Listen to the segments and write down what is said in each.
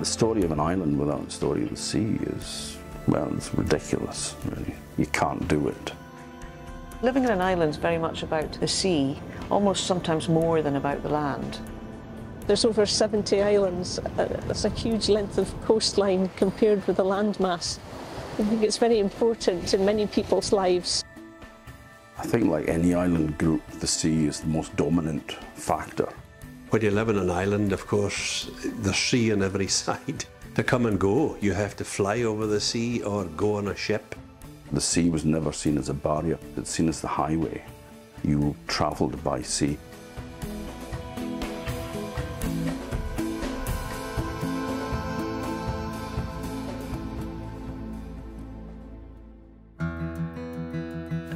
The story of an island without the story of the sea is, well, it's ridiculous, really. You can't do it. Living on an island is very much about the sea, almost sometimes more than about the land. There's over 70 islands. That's a huge length of coastline compared with the landmass. I think it's very important in many people's lives. I think like any island group, the sea is the most dominant factor. When you live on an island, of course, there's sea on every side. To come and go, you have to fly over the sea or go on a ship. The sea was never seen as a barrier, it's seen as the highway. You travelled by sea.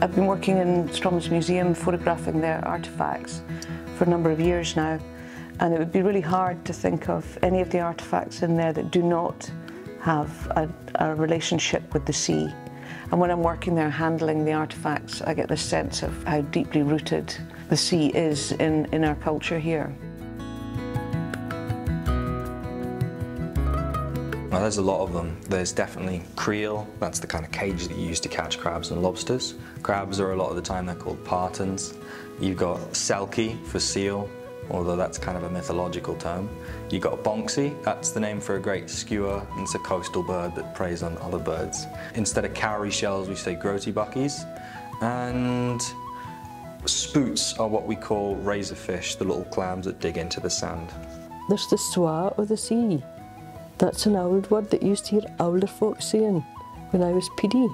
I've been working in Strom's museum photographing their artefacts for a number of years now, and it would be really hard to think of any of the artefacts in there that do not have a relationship with the sea. And when I'm working there handling the artefacts, I get this sense of how deeply rooted the sea is in our culture here. Well, there's a lot of them. There's definitely creel, that's the kind of cage that you use to catch crabs and lobsters. Crabs are a lot of the time they're called partons. You've got selkie for seal, although that's kind of a mythological term. You've got bonksy, that's the name for a great skua, and it's a coastal bird that preys on other birds. Instead of cowrie shells, we say grotibuckies. And spoots are what we call razorfish, the little clams that dig into the sand. There's the swa of the sea. That's an old word that used to hear older folk saying when I was peedy.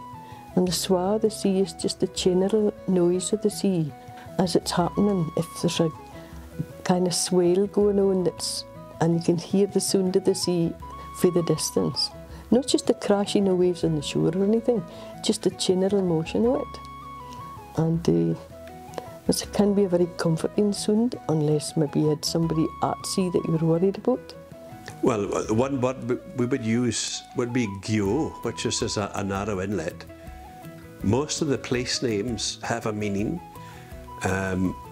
And the swa of the sea is just the general noise of the sea as it's happening. If there's a kind of swell going on and you can hear the sound of the sea for the distance. Not just the crashing of waves on the shore or anything, just the general motion of it. And it can be a very comforting sound, unless maybe you had somebody at sea that you were worried about. Well, one word we would use would be gyo, which is just a narrow inlet. Most of the place names have a meaning.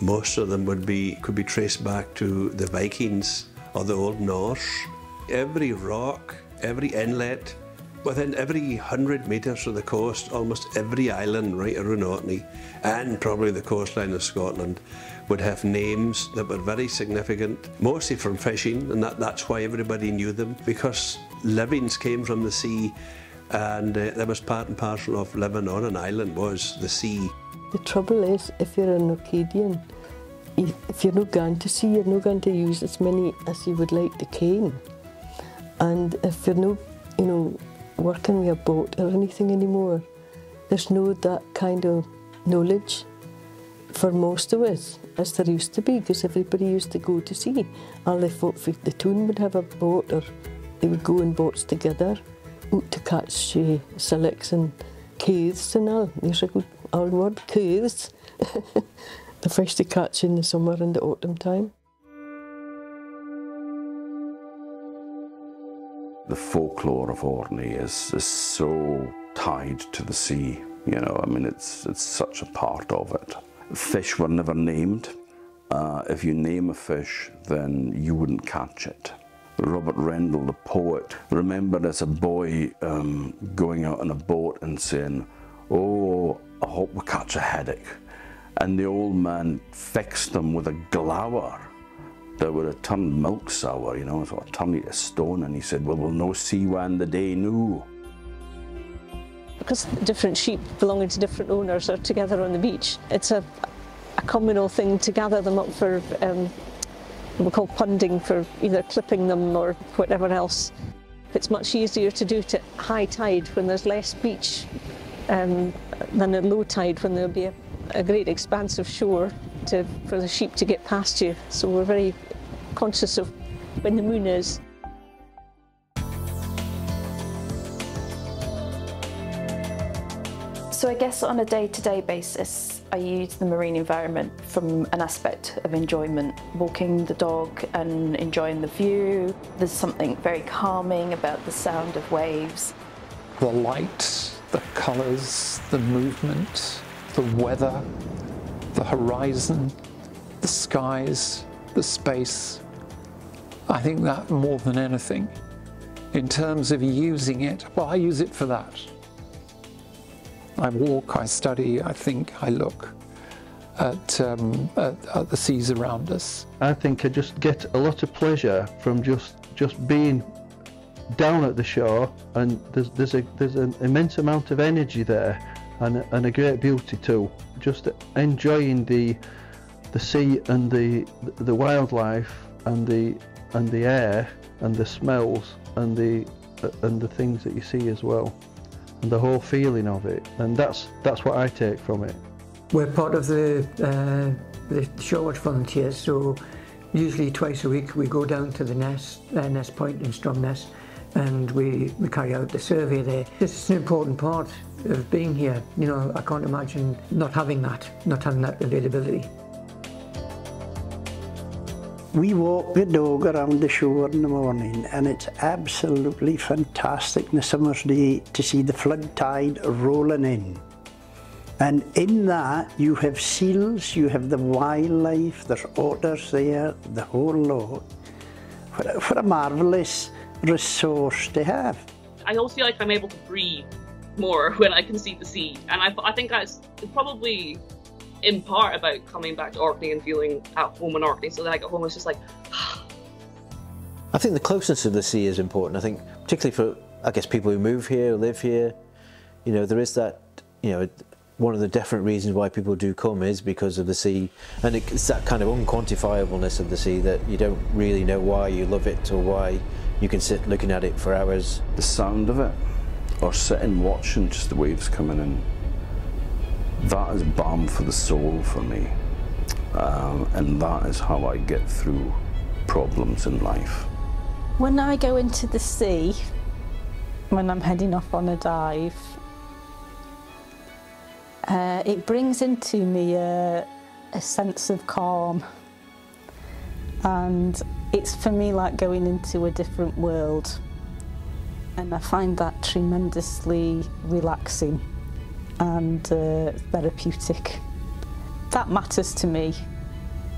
Most of them could be traced back to the Vikings or the Old Norse. Every rock, every inlet, within every 100 metres of the coast, almost every island right around Orkney, and probably the coastline of Scotland, would have names that were very significant, mostly from fishing, and that's why everybody knew them, because livings came from the sea, and that was part and parcel of living on an island, was the sea. The trouble is, if you're an Orcadian, if you're not going to sea, you're not going to use as many as you would like to ken. And if you're not, working with a boat or anything anymore, there's no that kind of knowledge for most of us as there used to be, because everybody used to go to sea. All the folk from the town would have a boat, or they would go in boats together out to catch silks and cooths and all. There's a good old word, cooths. The fish to catch in the summer and the autumn time. The folklore of Orkney is so tied to the sea, it's such a part of it. Fish were never named. If you name a fish, then you wouldn't catch it. Robert Rendell, the poet, remembered as a boy going out on a boat and saying, "Oh, I hope we catch a haddock." And the old man fixed them with a glower that would have turned milk sour, so it turned it to stone, and he said, "Well, we'll no see when the day new." Because different sheep belonging to different owners are together on the beach, it's a communal thing to gather them up for what we call punding, for either clipping them or whatever else. It's much easier to do it at high tide when there's less beach than at low tide when there'll be a great expanse of shore for the sheep to get past you. So we're very conscious of when the moon is. So I guess on a day-to-day basis, I use the marine environment from an aspect of enjoyment, walking the dog and enjoying the view. There's something very calming about the sound of waves. The light, the colours, the movement, the weather, the horizon, the skies, the space. I think that more than anything In terms of using it, well, I use it for that. I walk, I study, I think, I look at the seas around us. I think I just get a lot of pleasure from just being down at the shore, and there's an immense amount of energy there, and a great beauty too. Just enjoying the sea and the wildlife and the air and the smells and the things that you see as well, and the whole feeling of it, and that's what I take from it. We're part of the Shorewatch volunteers, so usually twice a week we go down to the nest point in Stromness, and we carry out the survey there. It's an important part of being here. You know, I can't imagine not having that availability. We walk the dog around the shore in the morning, and it's absolutely fantastic on a summer's day to see the flood tide rolling in. And in that you have seals, you have the wildlife, there's otters there, the whole lot. For a marvellous resource to have. I also feel like I'm able to breathe more when I can see the sea, and I think that's probably in part about coming back to Orkney and feeling at home in Orkney, so that I get home it's just like I think the closeness of the sea is important. I think particularly for, I guess, people who move here, live here, you know, there is that, you know, one of the definite reasons why people do come is because of the sea, and it's that kind of unquantifiableness of the sea that you don't really know why you love it or why you can sit looking at it for hours. The sound of it, or sitting watching just the waves coming in, that is balm for the soul for me, and that is how I get through problems in life. When I go into the sea, when I'm heading off on a dive, it brings into me a sense of calm, and it's for me like going into a different world, and I find that tremendously relaxing and therapeutic. That matters to me,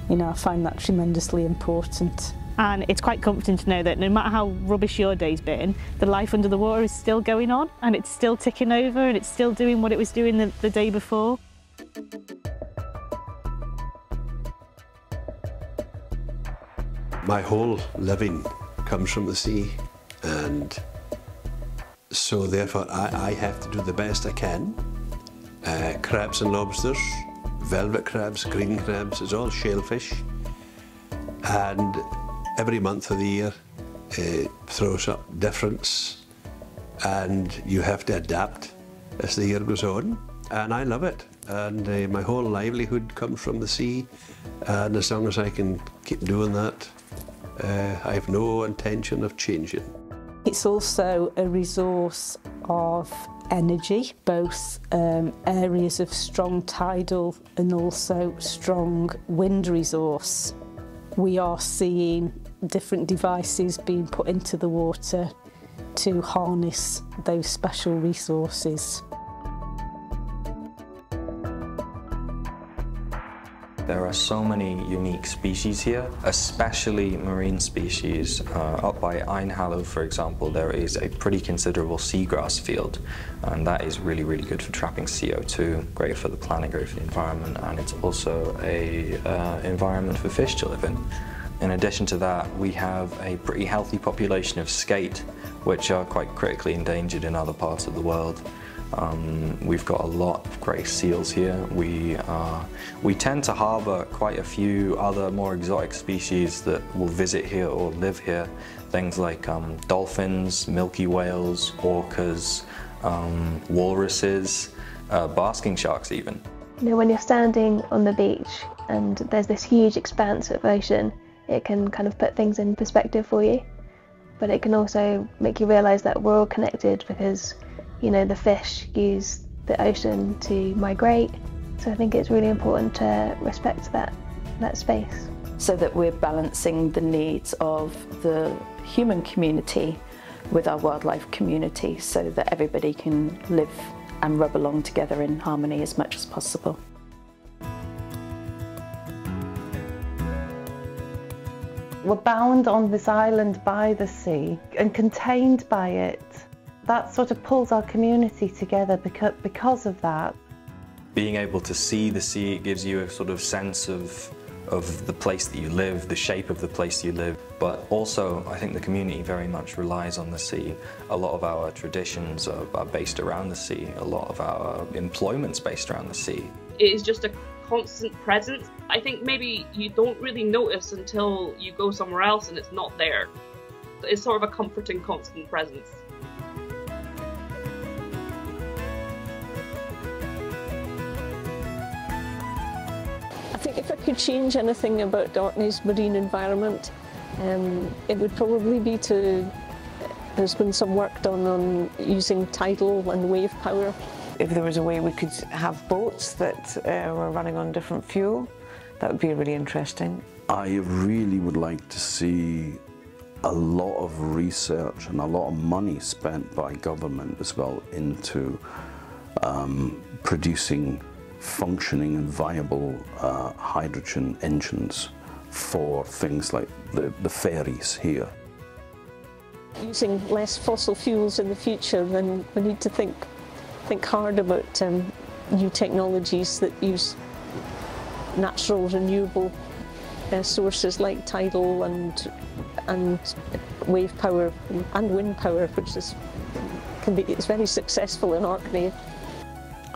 you know, I find that tremendously important. And it's quite comforting to know that no matter how rubbish your day's been, the life under the water is still going on, and it's still ticking over, and it's still doing what it was doing the day before. My whole living comes from the sea, and so therefore I have to do the best I can. Crabs and lobsters, velvet crabs, green crabs, it's all shellfish, and every month of the year it throws up difference, and you have to adapt as the year goes on, and I love it, and my whole livelihood comes from the sea, and as long as I can keep doing that, I have no intention of changing. It's also a resource of energy, both areas of strong tidal and also strong wind resource. We are seeing different devices being put into the water to harness those special resources. There are so many unique species here, especially marine species. Up by Einhallow, for example, there is a pretty considerable seagrass field, and that is really, really good for trapping CO2, great for the planet, great for the environment, and it's also a environment for fish to live in. In addition to that, we have a pretty healthy population of skate, which are quite critically endangered in other parts of the world. We've got a lot of grey seals here. We tend to harbour quite a few other more exotic species that will visit here or live here. Things like dolphins, milky whales, orcas, walruses, basking sharks even. You know, when you're standing on the beach and there's this huge expanse of ocean, it can kind of put things in perspective for you. But it can also make you realise that we're all connected because, you know, the fish use the ocean to migrate. So I think it's really important to respect that space. So that we're balancing the needs of the human community with our wildlife community so that everybody can live and rub along together in harmony as much as possible. We're bound on this island by the sea and contained by it. That sort of pulls our community together because of that. Being able to see the sea, it gives you a sort of sense of the place that you live, the shape of the place you live. But also, I think the community very much relies on the sea. A lot of our traditions are based around the sea. A lot of our employment's based around the sea. It is just a constant presence. I think maybe you don't really notice until you go somewhere else and it's not there. It's sort of a comforting, constant presence. I think if I could change anything about Orkney's marine environment, it would probably be there's been some work done on using tidal and wave power. If there was a way we could have boats that were running on different fuel, that would be really interesting. I really would like to see a lot of research and a lot of money spent by government as well into producing functioning and viable hydrogen engines for things like the ferries here. Using less fossil fuels in the future, then we need to think hard about new technologies that use natural renewable sources like tidal and wave power and wind power, which is very successful in Orkney.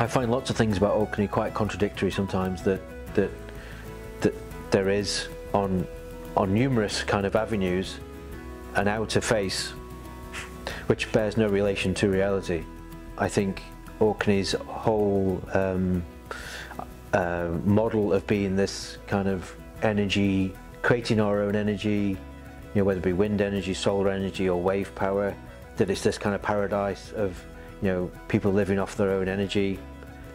I find lots of things about Orkney quite contradictory sometimes, that there is on numerous kind of avenues an outer face which bears no relation to reality. I think Orkney's whole model of being this kind of energy, creating our own energy, you know, whether it be wind energy, solar energy or wave power, that it's this kind of paradise of, you know, people living off their own energy.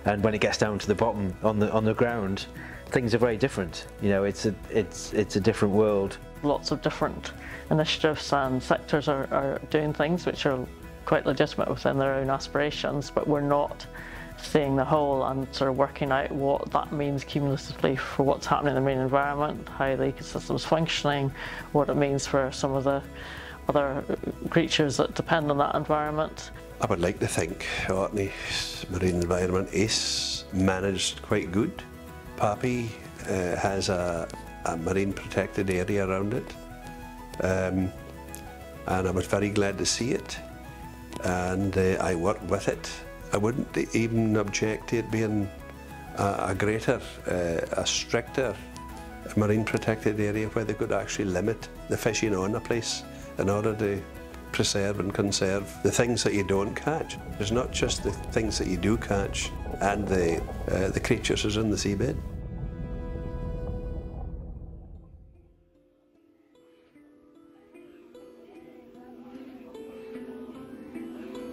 And when it gets down to the bottom on the ground, things are very different. You know, it's a different world. Lots of different initiatives and sectors are doing things which are quite legitimate within their own aspirations, but we're not seeing the whole and sort of working out what that means cumulatively for what's happening in the marine environment, how the ecosystem's functioning, what it means for some of the other creatures that depend on that environment. I would like to think Orkney's marine environment is managed quite good. Papi has a marine protected area around it, and I was very glad to see it, and I work with it. I wouldn't even object to it being a greater, a stricter marine protected area where they could actually limit the fishing on a place in order to preserve and conserve the things that you don't catch. It's not just the things that you do catch and the creatures that's in the seabed.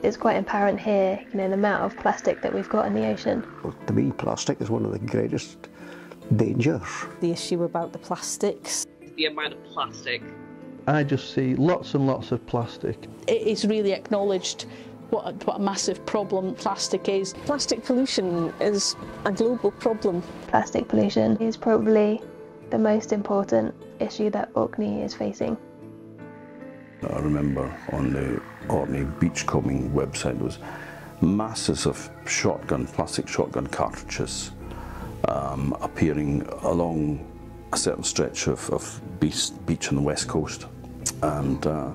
It's quite apparent here, you know, the amount of plastic that we've got in the ocean. Well, to me, plastic is one of the greatest dangers. The issue about the plastics. The amount of plastic. I just see lots and lots of plastic. It is really acknowledged what a massive problem plastic is. Plastic pollution is a global problem. Plastic pollution is probably the most important issue that Orkney is facing. I remember on the Orkney beachcombing website there was masses of plastic shotgun cartridges appearing along a certain stretch of beach on the west coast, and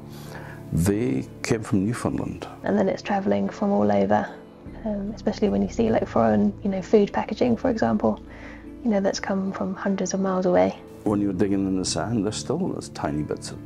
they came from Newfoundland. And then it's travelling from all over, especially when you see like foreign, you know, food packaging, for example, you know, that's come from hundreds of miles away. When you're digging in the sand, there's tiny bits of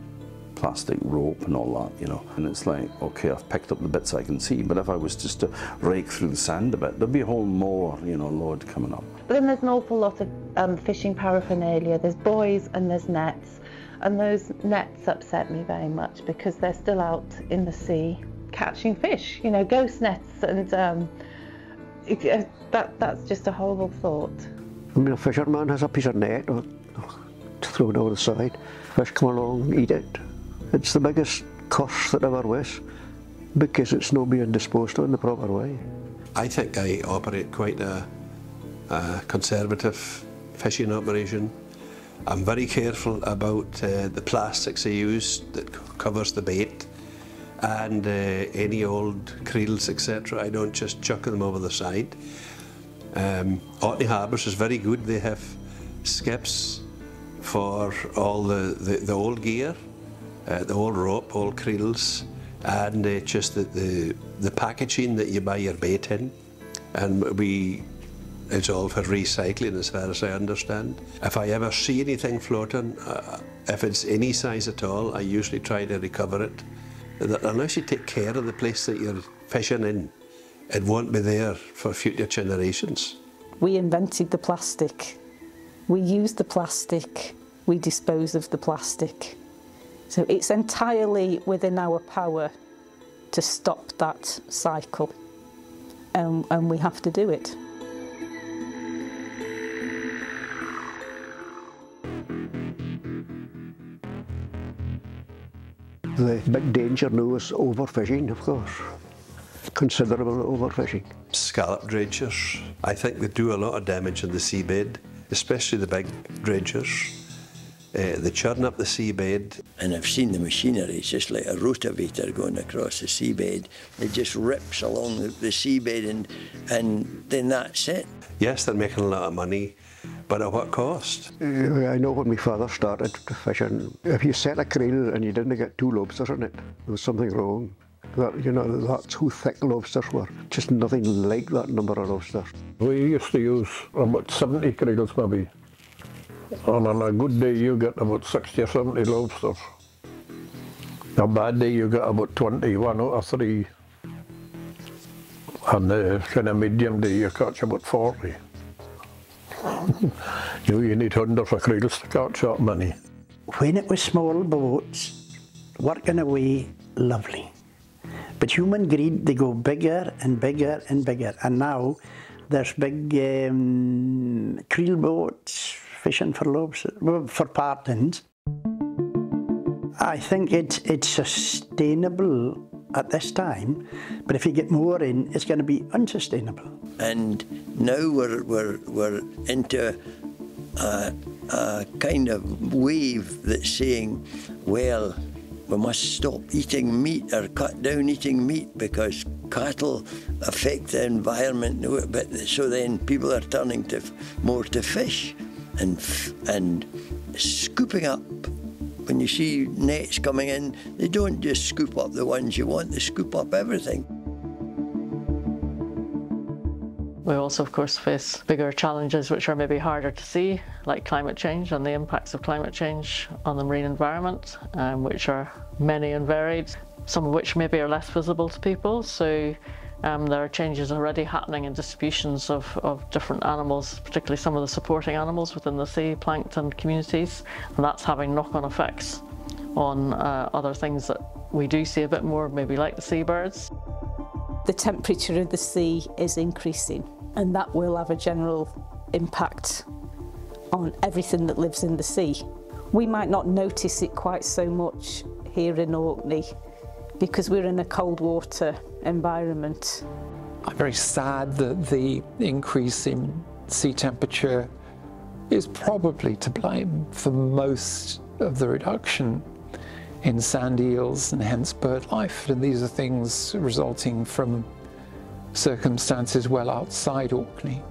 plastic rope and all that, you know, and it's like, okay, I've picked up the bits I can see, but if I was just to rake through the sand a bit, there'd be a whole more, you know, load coming up. But then there's an awful lot of fishing paraphernalia. There's buoys and there's nets, and those nets upset me very much because they're still out in the sea catching fish, you know, ghost nets, and that's just a horrible thought. I mean, a fisherman has a piece of net thrown over the side. Fish come along, eat it. It's the biggest curse that ever was, because it's not being disposed of in the proper way. I think I operate quite a conservative fishing operation. I'm very careful about the plastics I use that covers the bait, and any old creels, etc. I don't just chuck them over the side. Orkney Harbours is very good. They have skips for all the old gear, the old rope, old creels, and just the packaging that you buy your bait in. And it's all for recycling as far as I understand. If I ever see anything floating, if it's any size at all, I usually try to recover it. Unless you take care of the place that you're fishing in, it won't be there for future generations. We invented the plastic. We use the plastic, we dispose of the plastic. So it's entirely within our power to stop that cycle, and we have to do it. The big danger now is overfishing, of course. Considerable overfishing. Scallop dredgers, I think they do a lot of damage in the seabed, especially the big dredgers. They churn up the seabed. And I've seen the machinery, it's just like a rotavator going across the seabed. It just rips along the seabed and then that's it. Yes, they're making a lot of money, but at what cost? I know when my father started fishing, if you set a creel and you didn't get 2 lobsters in it, there was something wrong. That's how thick lobsters were. Just nothing like that number of lobsters. We used to use about 70 creels maybe. And on a good day you get about 60 or 70 lobsters. A bad day you get about 20, 1 out of 3. And the kind of medium day you catch about 40. You need hundreds of creels to catch that many. When it was small boats, working away, lovely. But human greed, they go bigger and bigger and bigger. And now there's big creel boats fishing for lobsters, for partings. I think it's sustainable at this time, but if you get more in, it's going to be unsustainable. And now we're into a kind of wave that's saying, well, we must stop eating meat or cut down eating meat because cattle affect the environment. But so then people are turning more to fish and scooping up. When you see nets coming in, they don't just scoop up the ones you want, they scoop up everything. We also, of course, face bigger challenges which are maybe harder to see, like climate change and the impacts of climate change on the marine environment, which are many and varied, some of which maybe are less visible to people. So there are changes already happening in distributions of different animals, particularly some of the supporting animals within the sea, plankton communities, and that's having knock-on effects on other things that we do see a bit more, maybe like the seabirds. The temperature of the sea is increasing, and that will have a general impact on everything that lives in the sea. We might not notice it quite so much here in Orkney because we're in a cold water environment. I'm very sad that the increase in sea temperature is probably to blame for most of the reduction in sand eels and hence bird life. And these are things resulting from circumstances well outside Orkney.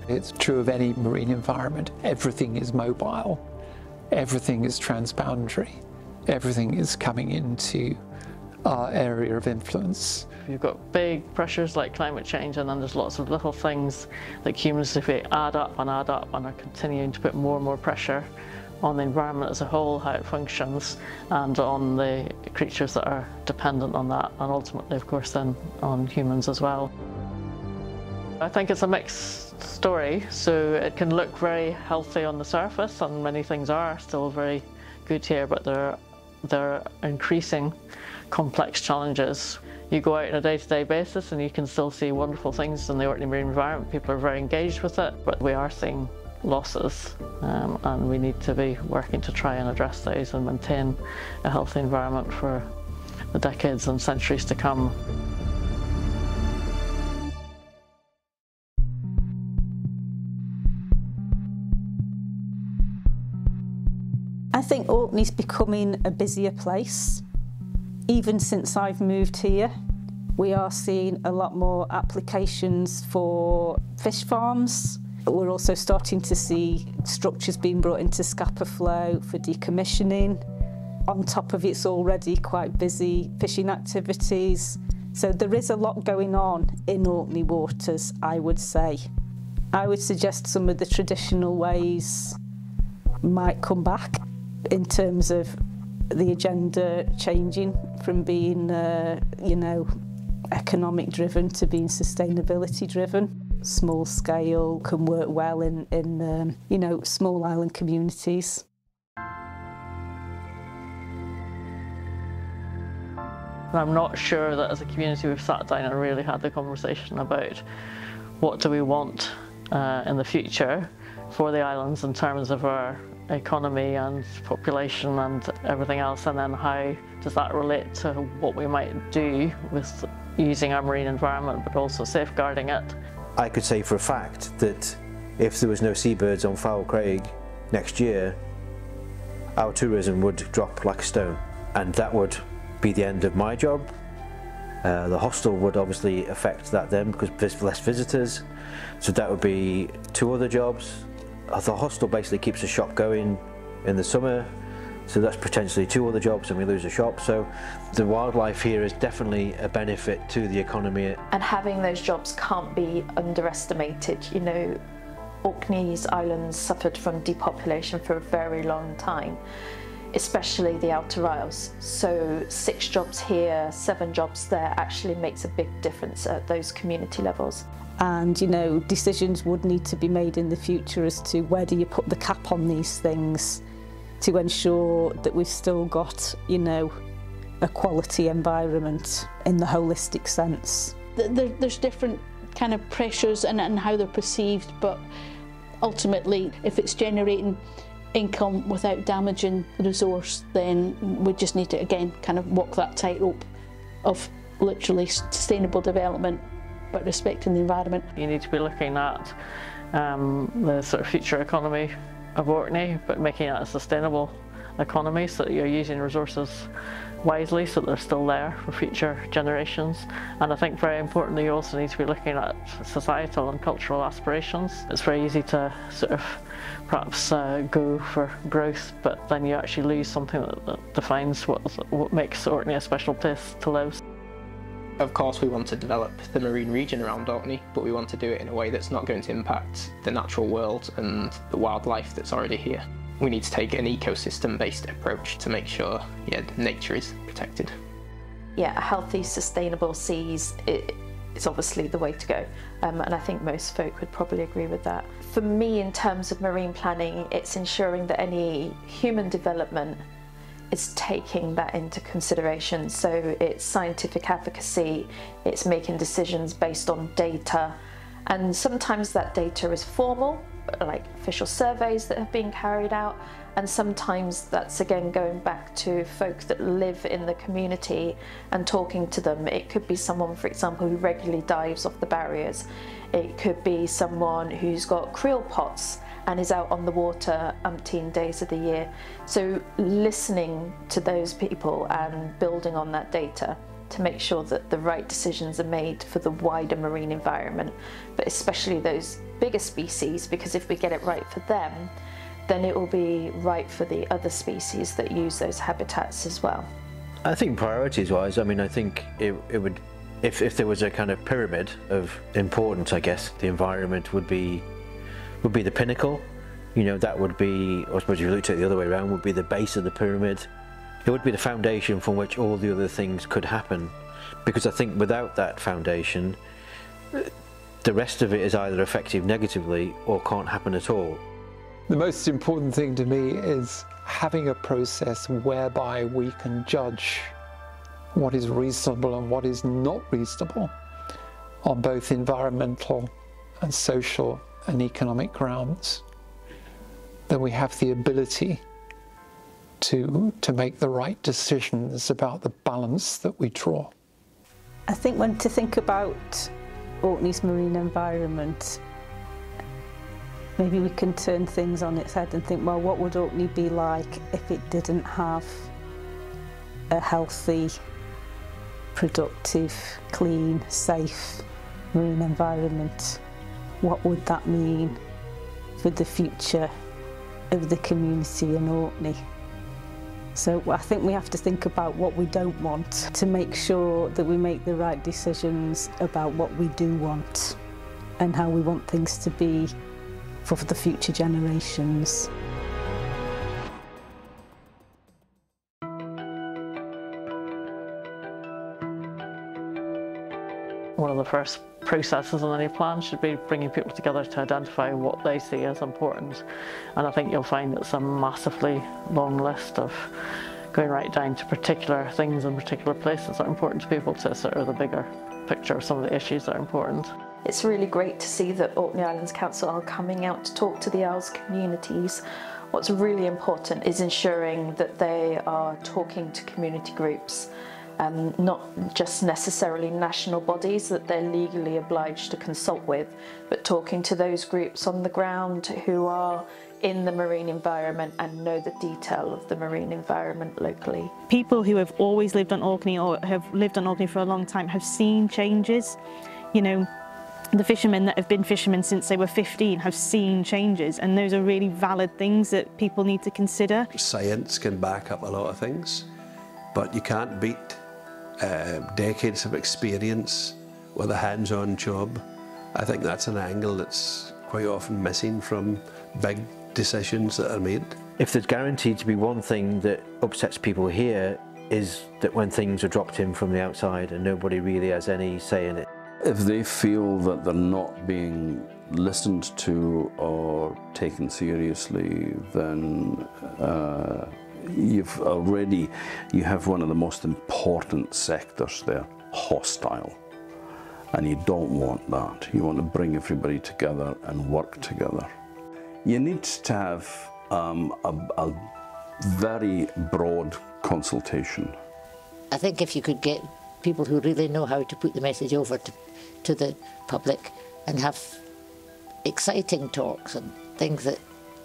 It's true of any marine environment. Everything is mobile, everything is transboundary, everything is coming into our area of influence. You've got big pressures like climate change, and then there's lots of little things that cumulatively add up and are continuing to put more and more pressure on the environment as a whole, how it functions, and on the creatures that are dependent on that, and ultimately, of course, then on humans as well. I think it's a mixed story, so it can look very healthy on the surface, and many things are still very good here, but there are increasing complex challenges. You go out on a day-to-day basis and you can still see wonderful things in the Orkney marine environment. People are very engaged with it, but we are seeing losses, and we need to be working to try and address those and maintain a healthy environment for the decades and centuries to come. think Orkney's becoming a busier place. Even since I've moved here, we are seeing a lot more applications for fish farms. We're also starting to see structures being brought into Scapa Flow for decommissioning. On top of it's already quite busy fishing activities. So there is a lot going on in Orkney waters, I would say. I would suggest some of the traditional ways might come back in terms of the agenda changing from being, you know, economic driven to being sustainability driven. Small scale can work well in you know, small island communities. I'm not sure that as a community we've sat down and really had the conversation about what do we want in the future for the islands in terms of our economy and population and everything else, and then how does that relate to what we might do with using our marine environment but also safeguarding it. I could say for a fact that if there was no seabirds on Foul Craig next year, our tourism would drop like a stone, and that would be the end of my job. The hostel would obviously affect that then because there's less visitors, so that would be 2 other jobs. The hostel basically keeps the shop going in the summer, so that's potentially 2 other jobs and we lose a shop. So the wildlife here is definitely a benefit to the economy. And having those jobs can't be underestimated. You know, Orkney's islands suffered from depopulation for a very long time, especially the outer isles. So 6 jobs here, 7 jobs there actually makes a big difference at those community levels. And, you know, decisions would need to be made in the future as to where do you put the cap on these things to ensure that we've still got, you know, a quality environment in the holistic sense. There's different kind of pressures and how they're perceived, but ultimately if it's generating income without damaging the resource, then we just need to again kind of walk that tightrope of literally sustainable development but respecting the environment. You need to be looking at the sort of future economy of Orkney, but making it a sustainable economy so that you're using resources wisely so they're still there for future generations. And I think very importantly you also need to be looking at societal and cultural aspirations. It's very easy to sort of perhaps go for growth, but then you actually lose something that defines what makes Orkney a special place to live. Of course we want to develop the marine region around Orkney, but we want to do it in a way that's not going to impact the natural world and the wildlife that's already here. We need to take an ecosystem-based approach to make sure nature is protected. Yeah, a healthy, sustainable seas is obviously the way to go, and I think most folk would probably agree with that. For me, in terms of marine planning, it's ensuring that any human development is taking that into consideration. So it's scientific advocacy, it's making decisions based on data, and sometimes that data is formal, like official surveys that have been carried out, and sometimes that's again going back to folk that live in the community and talking to them. It could be someone, for example, who regularly dives off the barriers. It could be someone who's got creel pots and is out on the water umpteen days of the year. So listening to those people and building on that data to make sure that the right decisions are made for the wider marine environment, but especially those bigger species, because if we get it right for them, then it will be right for the other species that use those habitats as well. I think priorities wise, I mean, I think it would, if there was a kind of pyramid of importance, I guess the environment would be the pinnacle. You know, that would be, I suppose if you looked at it the other way around, would be the base of the pyramid. It would be the foundation from which all the other things could happen. Because I think without that foundation, the rest of it is either effective negatively or can't happen at all. The most important thing to me is having a process whereby we can judge what is reasonable and what is not reasonable on both environmental and social and economic grounds. That we have the ability to make the right decisions about the balance that we draw. I think to think about Orkney's marine environment, Maybe we can turn things on its head and think, well, what would Orkney be like if it didn't have a healthy, productive, clean, safe marine environment? What would that mean for the future of the community in Orkney? So I think we have to think about what we don't want to make sure that we make the right decisions about what we do want and how we want things to be for the future generations. One of the first processes on any plan should be bringing people together to identify what they see as important. And I think you'll find it's a massively long list of going right down to particular things and particular places that are important to people to sort of the bigger picture of some of the issues that are important. It's really great to see that Orkney Islands Council are coming out to talk to the Isles communities. What's really important is ensuring that they are talking to community groups, not just necessarily national bodies that they're legally obliged to consult with, but talking to those groups on the ground who are in the marine environment and know the detail of the marine environment locally. People who have always lived on Orkney or have lived on Orkney for a long time have seen changes. You know, the fishermen that have been fishermen since they were 15 have seen changes, and those are really valid things that people need to consider. Science can back up a lot of things, but you can't beat decades of experience with a hands-on job. I think that's an angle that's quite often missing from big decisions that are made. If there's guaranteed to be one thing that upsets people here, is that when things are dropped in from the outside and nobody really has any say in it. If they feel that they're not being listened to or taken seriously, then you have one of the most important sectors there, hostile. And you don't want that. You want to bring everybody together and work together. You need to have a very broad consultation. I think if you could get people who really know how to put the message over to the public and have exciting talks and things that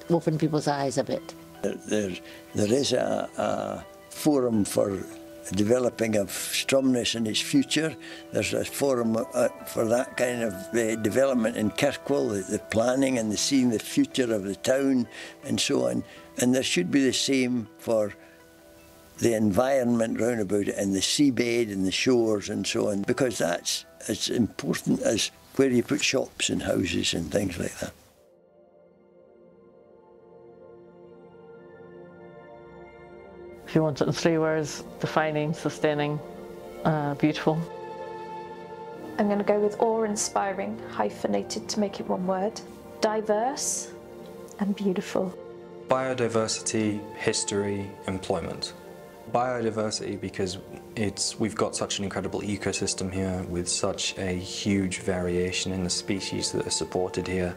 open people's eyes a bit. There is a forum for developing of Stromness in its future. There's a forum for that kind of development in Kirkwall, the planning and seeing the future of the town and so on. And there should be the same for the environment round about it and the seabed and the shores and so on, because that's as important as where you put shops and houses and things like that. If you want it in 3 words, defining, sustaining, beautiful. I'm going to go with awe-inspiring, hyphenated to make it one word. Diverse and beautiful. Biodiversity, history, employment. Biodiversity because we've got such an incredible ecosystem here with such a huge variation in the species that are supported here.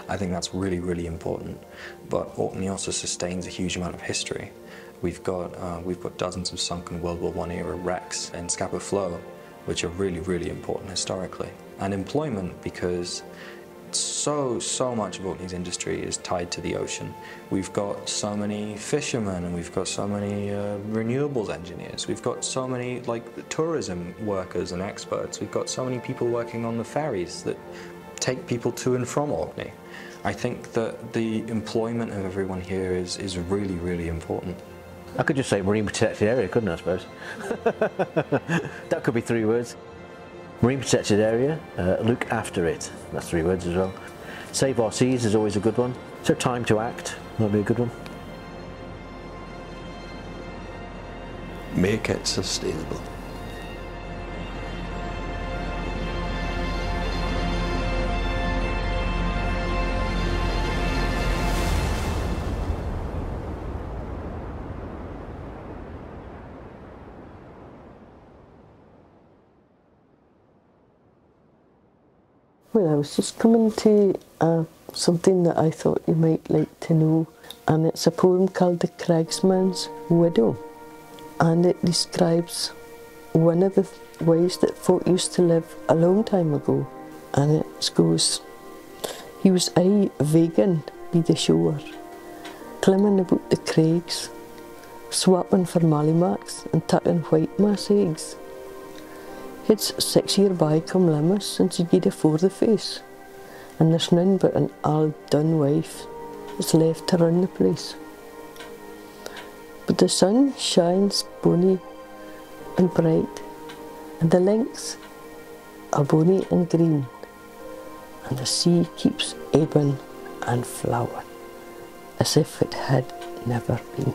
I think that's really, really important. But Orkney also sustains a huge amount of history. We've got dozens of sunken World War I era wrecks in Scapa Flow, which are really, really important historically. And employment because so much of Orkney's industry is tied to the ocean. We've got so many fishermen and we've got so many renewables engineers. We've got so many tourism workers and experts. We've got so many people working on the ferries that take people to and from Orkney. I think that the employment of everyone here is really, really important. I could just say marine protected area, couldn't I suppose? That could be 3 words. Marine protected area, look after it. That's 3 words as well. Save our seas is always a good one. So time to act might be a good one. Make it sustainable. Well, I was just coming to something that I thought you might like to know, and it's a poem called The Cragsman's Widow, and it describes one of the ways that folk used to live a long time ago, and it goes, He was aye vegan by the shore, climbing about the craigs, swapping for mollymacks and tucking white mass eggs. It's 6 year by come limits since he gied afore the face, and there's none but an old done wife that's left to run the place. But the sun shines bonny and bright, and the links are bonny and green, and the sea keeps ebbing and flowing as if it had never been.